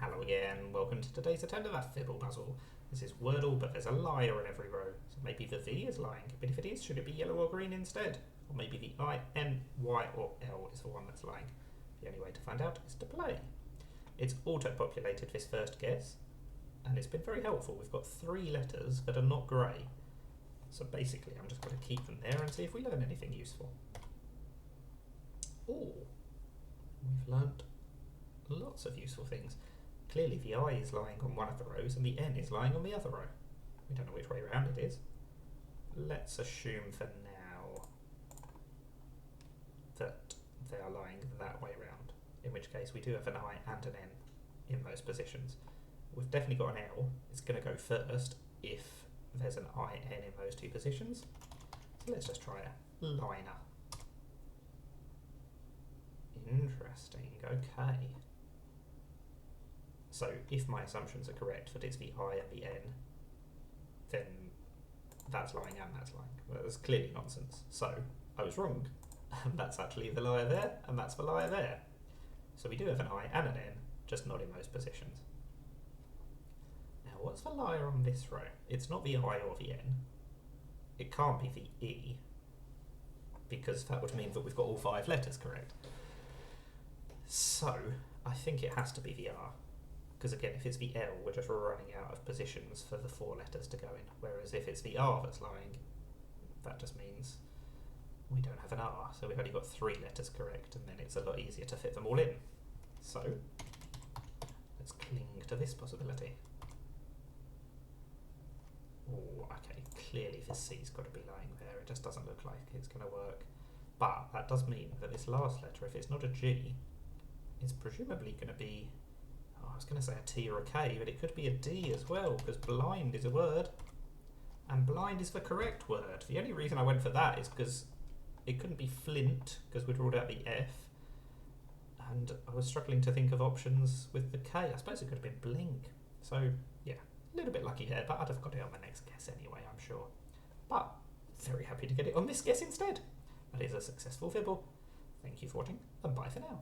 Hello again, welcome to today's attempt of that Fibble puzzle. This is Wordle, but there's a liar in every row, so maybe the V is lying, but if it is, should it be yellow or green instead? Or maybe the I, N, Y or L is the one that's lying. The only way to find out is to play. It's auto-populated this first guess, and it's been very helpful. We've got 3 letters that are not grey, so basically I'm just going to keep them there and see if we learn anything useful. Oh, we've learnt lots of useful things. Clearly the I is lying on one of the rows and the N is lying on the other row. We don't know which way around it is. Let's assume for now that they are lying that way around, in which case we do have an I and an N in those positions. We've definitely got an L. It's going to go first if there's an I, N in those 2 positions. So let's just try a liner. Interesting, okay. So if my assumptions are correct that it's the I and the N, then that's lying and that's lying. Well, that's clearly nonsense. So I was wrong. That's actually the liar there, and that's the liar there. So we do have an I and an N, just not in those positions. Now what's the liar on this row? It's not the I or the N. It can't be the E, because that would mean that we've got all 5 letters correct. So I think it has to be the R. Because again, if it's the L, we're just running out of positions for the 4 letters to go in. Whereas if it's the R that's lying, that just means we don't have an R. So we've only got 3 letters correct, and then it's a lot easier to fit them all in. So let's cling to this possibility. Oh, okay, clearly this C's got to be lying there. It just doesn't look like it's going to work. But that does mean that this last letter, if it's not a G, it's presumably going to be, I was going to say a T or a K, but it could be a D as well, because blind is a word, and blind is the correct word. The only reason I went for that is because it couldn't be flint, because we'd ruled out the F, and I was struggling to think of options with the K. I suppose it could have been blink. So, yeah, a little bit lucky there, but I'd have got it on my next guess anyway, I'm sure. But, very happy to get it on this guess instead. That is a successful Fibble. Thank you for watching, and bye for now.